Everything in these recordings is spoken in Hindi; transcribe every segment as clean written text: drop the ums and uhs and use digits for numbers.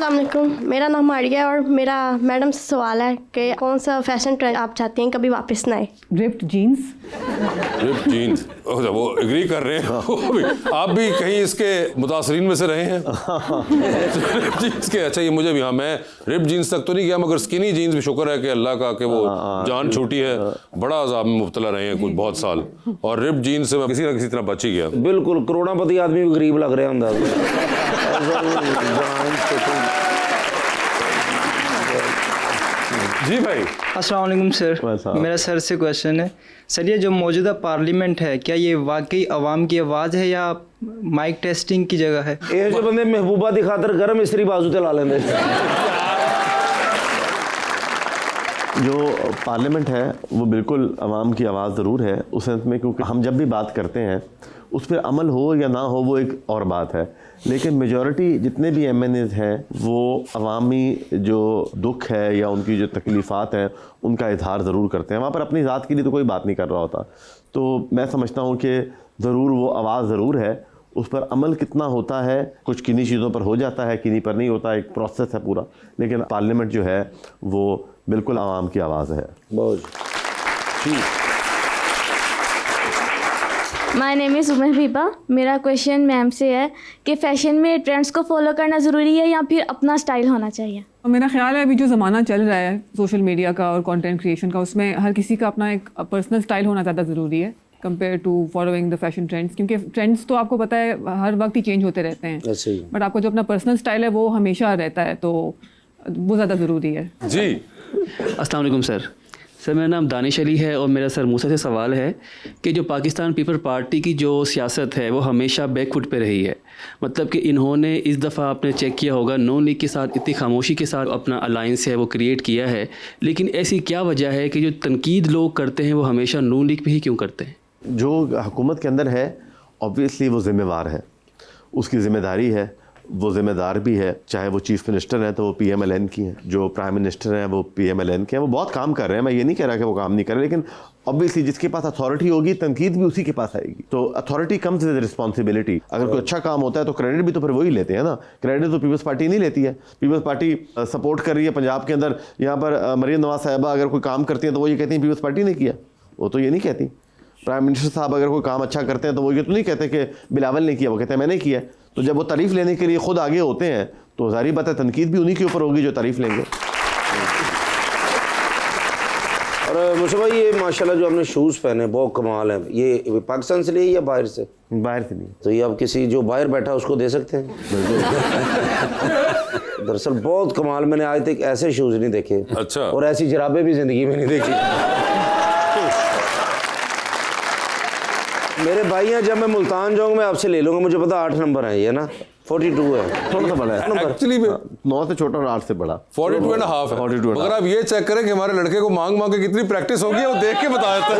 अस्सलाम वालेकुम, मेरा नाम मारिया है और मेरा मैडम से सवाल है कि कौन सा फैशन ट्रेंड आप चाहती हैं कभी वापस ना आए? Ripped jeans. रिप्ड जीन्स, वो एग्री कर रहे हैं। आप भी कहीं इसके मुतासरीन में से रहे हैं? रिप्ड जीन्स के, अच्छा ये मुझे भी, हाँ मैं रिप्ड जीन्स तक तो नहीं गया, मगर स्किनी जीन्स भी शुक्र है कि अल्लाह का कि वो जान छूटी है। बड़ा अजाब में मुब्तला रहे हैं कुछ बहुत साल, और रिप्ड जीन्स से मैं किसी ना किसी तरह बच ही गया। बिल्कुल, करोड़पति आदमी भी गरीब लग रहे हैं। जी भाई। अस्सलाम वालेकुम सर, मेरा सर से क्वेश्चन है। सर ये जो मौजूदा पार्लियामेंट है, क्या ये वाकई अवाम की आवाज़ है या माइक टेस्टिंग की जगह है? ये जो बंदे महबूबा दी खातर गर्म इस्त्री बाजू ते ला लेंगे। जो पार्लियामेंट है वो बिल्कुल अवाम की आवाज़ ज़रूर है उस सेंस में, क्योंकि हम जब भी बात करते हैं उस पर अमल हो या ना हो वो एक और बात है, लेकिन मेजॉरिटी जितने भी MNAs हैं वो अवामी जो दुख है या उनकी जो तकलीफ़ात हैं उनका इजहार ज़रूर करते हैं। वहाँ पर अपनी ज़ात के लिए तो कोई बात नहीं कर रहा होता। तो मैं समझता हूँ कि ज़रूर वो आवाज़ ज़रूर है, उस पर अमल कितना होता है, कुछ किन्हीं चीज़ों पर हो जाता है, किन्हीं पर नहीं होता, एक प्रोसेस है पूरा। लेकिन पार्लियामेंट जो है वो बिल्कुल आवाम की आवाज़ है। बहुत my name is Umar Hiba. मेरा क्वेश्चन मैम से है कि फ़ैशन में ट्रेंड्स को फॉलो करना ज़रूरी है या फिर अपना स्टाइल होना चाहिए? मेरा ख्याल है अभी जो ज़माना चल रहा है सोशल मीडिया का और कंटेंट क्रिएशन का, उसमें हर किसी का अपना एक पर्सनल स्टाइल होना ज़्यादा ज़रूरी है compare to following the fashion trends, क्योंकि ट्रेंड्स तो आपको पता है हर वक्त ही चेंज होते रहते हैं, बट आपको जो अपना पर्सनल स्टाइल है वो हमेशा रहता है, तो वो ज़्यादा ज़रूरी है। जी अस्सलाम वालेकुम सर, मेरा नाम दानिश अली है और मेरा सर मूसा से सवाल है कि जो पाकिस्तान पीपल पार्टी की जो सियासत है वो हमेशा बैकफुट पे रही है। मतलब कि इन्होंने इस दफ़ा आपने चेक किया होगा नून लीग के साथ इतनी खामोशी के साथ अपना अलायंस है वो क्रिएट किया है, लेकिन ऐसी क्या वजह है कि जो तनकीद लोग करते हैं वो हमेशा नून लीग पे ही क्यों करते हैं? जो हुकूमत के अंदर है ऑब्वियसली वो ज़िम्मेवार है, उसकी ज़िम्मेदारी है, वो ज़िम्मेदार भी है। चाहे वो चीफ़ मिनिस्टर हैं तो वो PMLN की हैं, जो प्राइम मिनिस्टर हैं वो PMLN के हैं। वो बहुत काम कर रहे हैं, मैं ये नहीं कह रहा कि वो काम नहीं कर रहे, लेकिन ऑब्वियसली जिसके पास अथॉरिटी होगी तनकीद भी उसी के पास आएगी। तो अथॉरिटी कम्स विद रिस्पॉन्सिबिलिटी। अगर कोई अच्छा काम होता है तो क्रेडिट भी तो फिर वही लेते हैं ना, क्रेडिट तो पीपल्स पार्टी नहीं लेती है। पीपल्स पार्टी सपोर्ट कर रही है पंजाब के अंदर, यहाँ पर मरीम नवाज साहिबा अगर कोई काम करती हैं तो वो ये कहती हैं पीपल्स पार्टी ने किया, वो तो ये नहीं कहती। प्राइम मिनिस्टर साहब अगर कोई काम अच्छा करते हैं तो वो ये तो नहीं कहते कि बिलावल ने किया, वो कहते हैं मैंने किया। तो जब वो तारीफ़ लेने के लिए खुद आगे होते हैं तो ज़ाहिर बात है तनकीद भी उन्हीं के ऊपर होगी जो तारीफ़ लेंगे। और मुझे भाई ये माशाल्लाह जो आपने शूज़ पहने बहुत कमाल है, ये पाकिस्तान से लिए या बाहर से? बाहर से नहीं। तो ये आप किसी जो बाहर बैठा उसको दे सकते हैं? दरअसल बहुत कमाल, मैंने आज तक ऐसे शूज़ नहीं देखे। अच्छा। और ऐसी जराबें भी ज़िंदगी में नहीं देखी। मेरे भाई हैं, जब मैं मुल्तान जाऊँगा मैं आपसे ले लूँगा, मुझे पता 8 नंबर है ये ना, 42 है, थोड़ा सा बड़ा है एक्चुअली 9 से छोटा और 8 से बड़ा 42.5 है। 42.5। मगर आप ये चेक करें कि हमारे लड़के को मांग मांग के कितनी प्रैक्टिस होगी, वो देख के बता देता है।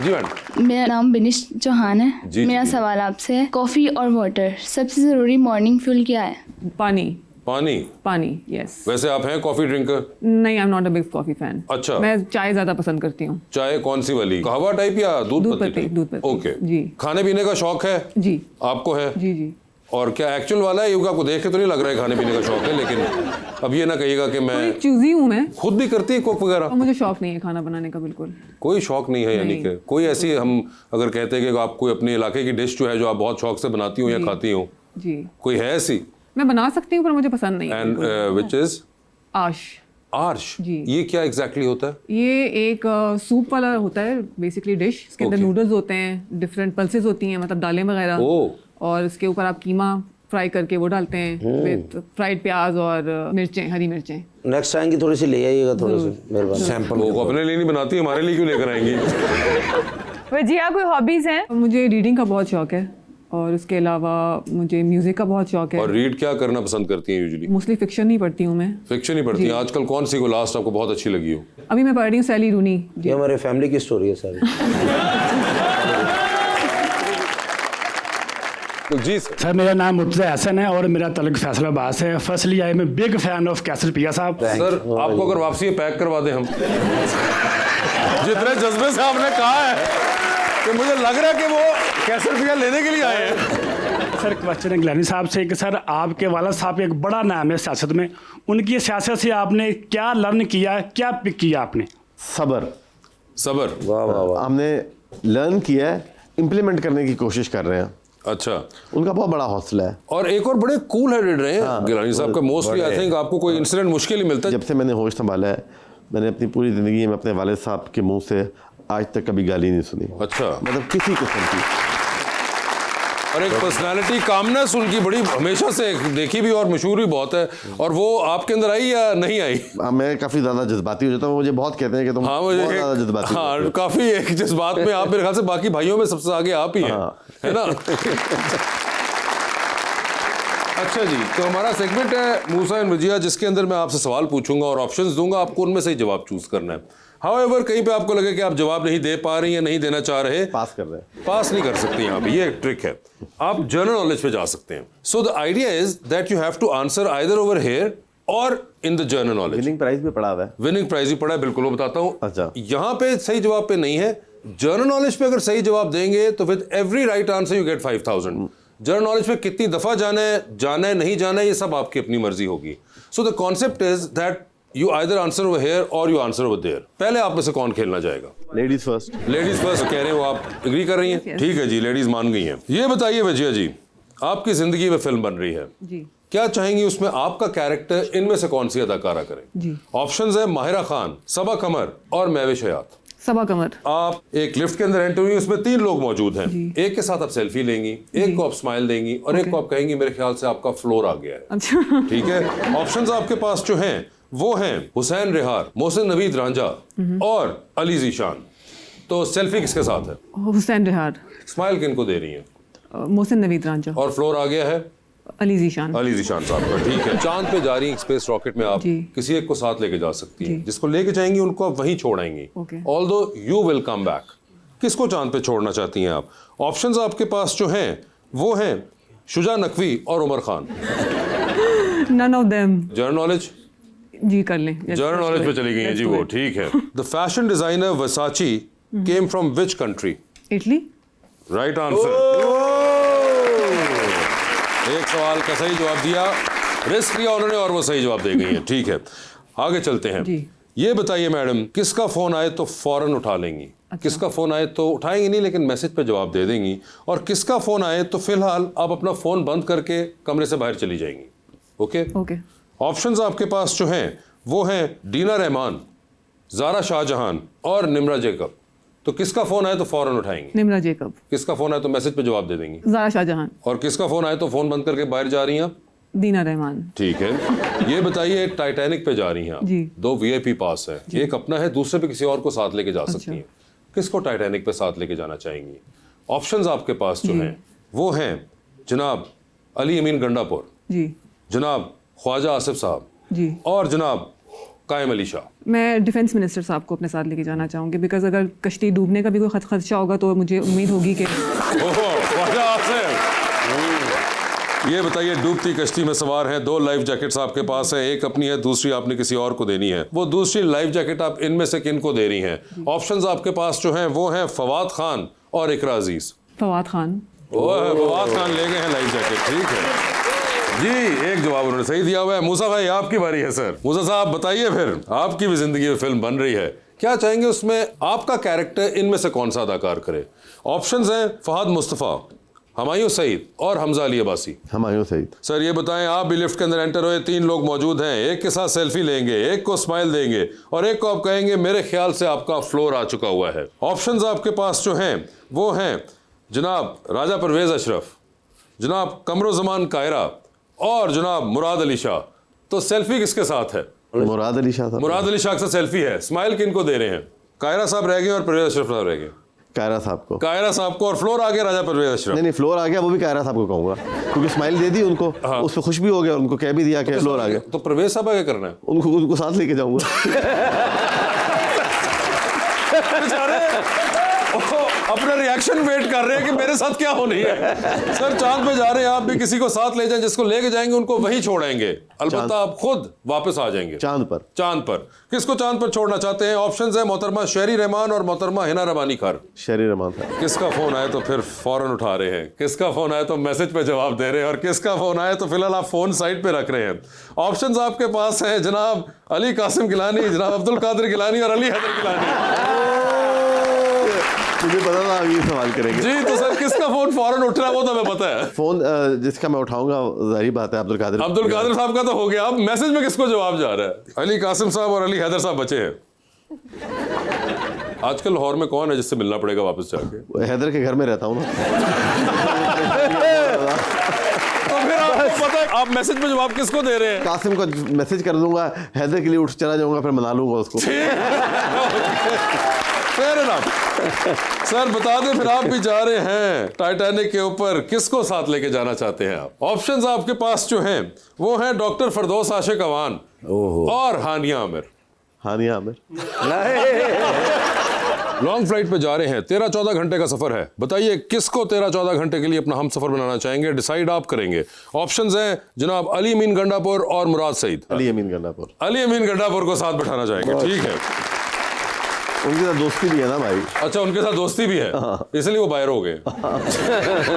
जी मैडम। मेरा नाम बिनिश चौहान है। जी, मेरा जी। सवाल आपसे है, कॉफ़ी और वाटर सबसे ज़रूरी मॉर्निंग फ्यूल क्या है? पानी। पानी। पानी, यस। वैसे आप हैं कॉफी ड्रिंकर? नहीं, I am not a big coffee fan. अच्छा। मैं चाय ज़्यादा पसंद करती हूँ। चाय कौन सी वाली, कहवा टाइप या दूध पत्ती टाइप? दूध पत्ती। ओके जी। खाने पीने का शौक है? जी। आपको है? जी जी। और क्या एक्चुअल वाला है, आपको देख के तो नहीं लग रहा है खाने पीने का शौक है, लेकिन अब ये ना कहिएगा कि मैं चूजी हूँ मैं। खुद भी करती है कुक वगैरह? मुझे शौक नहीं है खाना बनाने का, बिल्कुल कोई शौक नहीं है, यानी कि कोई ऐसी, हम अगर कहते हैं कि आप कोई अपने इलाके की डिश जो है जो आप बहुत शौक से बनाती हो या खाती हो, जी, कोई है ऐसी? मैं बना सकती हूँ पर मुझे पसंद नहीं है। एंड व्हिच इज आश। आर्श? जी। ये क्या एग्जैक्टली होता है? ये एक सूप वाला होता है बेसिकली डिश, इसके अंदर नूडल्स होते हैं, डिफरेंट पल्सेस होती हैं, मतलब दालें वगैरह, और इसके ऊपर आप कीमा फ्राई करके वो डालते हैं विद फ्राइड प्याज और मिर्चें, हरी मिर्चें। नेक्स्ट टाइम की थोड़ी सी ले आइएगा, थोड़ा सा मेहरबानी। सैंपल वो अपने लिए नहीं बनाती, हमारे लिए क्यों लेकर आएंगी? वजिया कोई हॉबीज़ हैं? मुझे रीडिंग का बहुत शौक है और इसके अलावा मुझे म्यूजिक का बहुत शौक है। और रीड क्या करना पसंद करती हैं यूजुअली? मोस्टली फिक्शन ही पढ़ती हूँ मैं। फिक्शन ही पढ़ती हैं? आजकल कौन सी को लास्ट आपको बहुत अच्छी लगी हो? अभी मैं पढ़ रही हूँ सैली रूनी। ये हमारे फैमिली की स्टोरी है सारी। जी सर, मेरा नाम मुर्तज़ा हसन है और मेरा तलक फैसलाबाद से है। Firstly I am a big fan of कैसल पिया साहब। सर आपको अगर वापसी पैक करवा दें हम, जितने जज्बे से आपने कहा है कि मुझे लग रहा है कि वो कैसल पिया लेने के लिए आए हैं। सर क्वेश्चन है गिलानी साहब से कि सर आपके वाला साहब एक बड़ा नाम है सियासत में, उनकी सियासत से आपने क्या लर्न किया, क्या पिक किया आपने? सब्र। सबर। वाह वाह वाह। हमने लर्न किया है, इम्प्लीमेंट करने की कोशिश कर रहे हैं। अच्छा, उनका बहुत बड़ा हौसला है। और एक और बड़े कूल हेडेड रहे हैं गिलानी साहब का। मोस्टली आई थिंक आपको कोई इंसिडेंट मुश्किल ही मिलता है। जब से मैंने होश संभाला है, मैंने अपनी पूरी ज़िंदगी में अपने वालिद साहब के मुंह से आज तक कभी गाली नहीं सुनी। अच्छा, मतलब किसी किस्म की। और एक पर्सनालिटी कामनेस उनकी बड़ी हमेशा से देखी भी और मशहूर भी बहुत है, और वो आपके अंदर आई या नहीं आई? मैं काफ़ी ज़्यादा जज्बाती हो जाता हूँ, मुझे बहुत कहते हैं कि तुम हाँ, बहुत ज़्यादा जज्बाती हो जाते हो। काफी एक जज्बात में आप मेरे ख्याल से बाकी भाइयों में सबसे आगे आप ही हैं, है ना? अच्छा जी, तो हमारा सेगमेंट है मूसा एंड वजिया, जिसके अंदर मैं आपसे सवाल पूछूंगा और ऑप्शंस दूंगा, आपको उनमें से ही जवाब चूज करना है। हाउएवर कहीं पे आपको लगे कि आप जवाब नहीं दे पा रही हैं, नहीं देना चाह रहे, पास कर रहे हैं। पास नहीं कर सकते यहाँ पे, ये एक ट्रिक है। आप जनरल नॉलेज पे जा सकते हैं। So the idea is that you have to answer either over here और in the general knowledge. Winning prize भी पड़ा हुआ है। विनिंग प्राइज भी पड़ा है, बिल्कुल वो बताता हूँ। अच्छा। यहाँ पे सही जवाब पे नहीं है। जनरल नॉलेज पे अगर सही जवाब देंगे तो with every right answer you get 5000। General knowledge पे कितनी दफा जाना है नहीं जाना है, ये सब आपकी अपनी मर्जी होगी। So the concept is that you either answer over here और यू आंसर ओवर देयर। पहले आप में से कौन खेलना चाहेगा? Ladies first. लेडीज फर्स्ट कह रहे हो आप, एग्री कर रही हैं? ठीक है जी, लेडीज मान गई हैं। ये बताइए वजिया जी, आपकी जिंदगी में फिल्म बन रही है जी, क्या चाहेंगी उसमें आपका कैरेक्टर इनमें से कौन सी अदाकारा करे? जी। ऑप्शंस है माहिरा खान, सबा कमर और महविश हयात। सबा कमर। आप एक लिफ्ट के अंदर एंटर हुई, उसमें 3 लोग मौजूद हैं। एक के साथ आप सेल्फी लेंगी, एक को आप स्माइल देंगी और एक को आप कहेंगी मेरे ख्याल से आपका फ्लोर आ गया है। अच्छा। ठीक है, ऑप्शंस आपके पास जो हैं वो हैं हुसैन रिहार, मोहसिन नवीद रांझा और अली जीशान। तो सेल्फी किसके साथ है? हुसैन रिहार। स्माइल किनको दे रही हैं? मोहसिन नवीद रांझा। और फ्लोर आ गया है अली जीशान। अली जीशान साहब का। ठीक है, चांद पे जा रही स्पेस रॉकेट में आप जी। किसी एक को साथ लेके जा सकती हैं। जिसको लेके जाएंगी उनको आप वहीं छोड़ आएंगी, Okay. Although you will come back. किसको चांद पे छोड़ना चाहती हैं आप? ऑप्शंस आपके पास जो हैं वो हैं शुजा नकवी और Umar Khan. None of them. General knowledge? जी कर लें। जनरल नॉलेज पे चली गई हैं जी वो। ठीक है, the fashion designer Versace came from which country? Italy. Right answer. एक सवाल का सही जवाब दिया, रिस्क लिया उन्होंने और वो सही जवाब दे गई है। ठीक है, आगे चलते हैं। जी। ये बताइए मैडम, किसका फोन आए तो फौरन उठा लेंगी? अच्छा। किसका फोन आए तो उठाएंगी नहीं लेकिन मैसेज पे जवाब दे देंगी, और किसका फोन आए तो फिलहाल आप अपना फोन बंद करके कमरे से बाहर चली जाएंगी? Okay okay. ऑप्शंस आपके पास जो हैं वो हैं डीना रहमान, जारा शाहजहान और निम्रा जेकब। तो किसका फोन आए तो फौरन उठाएंगी? निम्रा जेकब। किसका फोन आए तो मैसेज पे जवाब दे देंगी? जारा शाहजहान। और किसका फोन आए तो फोन बंद करके बाहर जा रही हैं आप? दीना रहमान। ठीक है, ये बताइए टाइटैनिक पे जा रही हैं आप, जी। 2 VIP पास है, एक अपना है, दूसरे पे किसी और को साथ लेके जा सकती हैं। किसको टाइटैनिक पे साथ लेके जाना चाहेंगी? ऑप्शंस आपके पास जो हैं वो हैं जनाब अली अमीन गंडापुर जी। जनाब ख्वाजा आसिफ साहब जी। और जनाब कायम अली शाह। मैं डिफेंस मिनिस्टर साहब को अपने साथ लेके जाना चाहूँगी, बिकॉज अगर कश्ती डूबने का भी कोई खदशा होगा तो मुझे उम्मीद होगी कि ख्वाजा आसिफ। ये बताइए, डूबती कश्ती में सवार हैं, 2 लाइफ जैकेट्स आपके पास है, एक अपनी है, दूसरी आपने किसी और को देनी है। वो दूसरी लाइफ जैकेट आप इनमें से किन को दे रही हैं? ऑप्शंस आपके पास जो हैं वो हैं फवाद खान और इकरा अजीज। फवाद खान। फवाद खान ले गए हैं लाइफ जैकेट। ठीक है जी, एक जवाब उन्होंने सही दिया हुआ है। मूसा भाई आपकी बारी है सर। मूसा साहब बताइए, फिर आपकी भी जिंदगी में फिल्म बन रही है, क्या चाहेंगे उसमें आपका कैरेक्टर इनमें से कौन सा अदाकार करे? ऑप्शंस हैं फहद मुस्तफ़ा, हुमायूं सईद और हमजा अली अब्बासी। हुमायूं सईद। सर ये बताएं, आप भी लिफ्ट के अंदर एंटर हुए, 3 लोग मौजूद हैं, एक के साथ सेल्फी लेंगे, एक को स्माइल देंगे और एक को आप कहेंगे मेरे ख्याल से आपका फ्लोर आ चुका हुआ है। ऑप्शंस आपके पास जो हैं वो हैं जनाब राजा परवेज अशरफ, जनाब कमरुज़्ज़मान कायरा और जनाब मुराद अली शाह। तो सेल्फी किसके साथ है? मुराद अली शाह साहब। मुराद अली शाह से सेल्फी है। स्माइल किन को दे रहे हैं? कायरा साहब रह गए और परवेज अशरफ साहब रह गए। कायरा साहब को। कायरा साहब को, और फ्लोर आ गया राजा परवेज अशरफ। नहीं, फ्लोर आ गया, वो भी कायरा साहब को कहूंगा क्योंकि स्माइल दे दी उनको, उस पर खुश भी हो गया, उनको कह भी दिया कि फ्लोर आ गया। तो परवेज साहब क्या करना है? उनको साथ लेके जाऊंगा। अपना रिएक्शन वेट कर रहे हैं कि मेरे साथ क्या होनी है। सर चांद पे जा रहे हैं आप भी, किसी को साथ ले जाएं, जिसको लेके जाएंगे उनको वहीं छोड़ेंगे, अलबत्ता आप खुद वापस आ जाएंगे चांद पर। चांद पर किसको चांद पर छोड़ना चाहते हैं? ऑप्शंस है मोहतरमा शेरी रहमान और मोहतरमा हिना रबानी खार। शेरी रहमान था। किसका फोन आए तो फिर फौरन उठा रहे हैं, किसका फोन आए तो मैसेज पे जवाब दे रहे हैं, और किसका फोन आए तो फिलहाल आप फोन साइड पे रख रहे हैं। ऑप्शंस आपके पास हैं जनाब अली कासिम गिलानी, जनाब अब्दुल कादिर गिलानी और अली हैदर गिलानी। मुझे पता था आप ये सवाल करेंगे जी तो सर किसका फोन फौरन उठ रहा है वो तो हमें पता है। फोन जिसका मैं उठाऊंगा जाहिर बात है अब्दुल कादिर साहब का तो हो गया। अब मैसेज में किसको जवाब जा रहा है? अली कासिम साहब और अली हैदर साहब बचे हैं। आजकल लाहौर में कौन है जिससे मिलना पड़ेगा वापस जाके? हैदर के घर में रहता हूँ ना। तो फिर आपको पता है आप मैसेज में जवाब किसको दे रहे हैं? कासिम को मैसेज कर दूंगा, हैदर के लिए उठ चला जाऊंगा, फिर मना लूंगा उसको। Fair enough. सर बता दें फिर आप भी जा रहे हैं टाइटैनिक के ऊपर, किसको साथ लेके जाना चाहते हैं आप? ऑप्शंस आपके पास जो हैं वो हैं डॉक्टर फरदौस आशिक अवान और हानिया आमिर। हानिया आमिर लॉन्ग फ्लाइट पे जा रहे हैं, 13-14 घंटे का सफर है। बताइए किसको 13-14 घंटे के लिए अपना हम सफर बनाना चाहेंगे? डिसाइड आप करेंगे। ऑप्शंस हैं जनाब अली अमीन गंडापुर और मुराद सईद। अली अमीन गंडापुर। अली अमीन गंडापुर को साथ बैठाना चाहेंगे, ठीक है। उनके साथ दोस्ती भी है ना भाई। अच्छा उनके साथ दोस्ती भी है, इसलिए वो बाहर हो गए।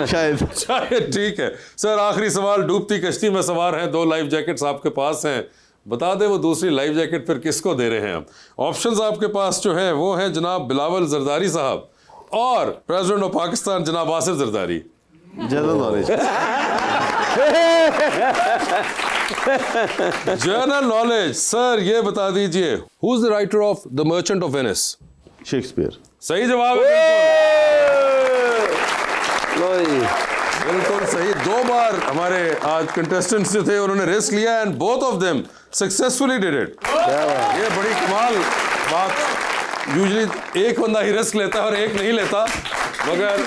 शायद ठीक है। सर आखिरी सवाल, डूबती कश्ती में सवार हैं, 2 लाइफ जैकेट्स आपके पास हैं, बता दे वो दूसरी लाइफ जैकेट फिर किसको दे रहे हैं आप? ऑप्शंस आपके पास जो हैं वो हैं जनाब बिलावल जरदारी साहब और प्रेसिडेंट ऑफ पाकिस्तान जनाब Asif Zardari. General knowledge. General knowledge. Sir ये बता दीजिए who is the writer of the merchant of Venice? Shakespeare. सही जवाब है, बिल्कुल सही। 2 बार हमारे आज कंटेस्टेंट्स जो थे उन्होंने रिस्क लिया and both of them successfully did it. ये बड़ी कमाल बात। यूजुअली एक बंदा ही रिस्क लेता है और एक नहीं लेता, मगर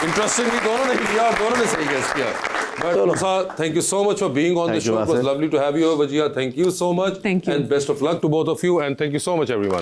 इंटरेस्टिंगली दोनों ने लिया और दोनों ने सही गेस किया। But Musa, thank you so much for being on the show. It was lovely to have you, Wajia. Thank you so much. Thank you. And best of luck to both of you. And thank you so much, everyone.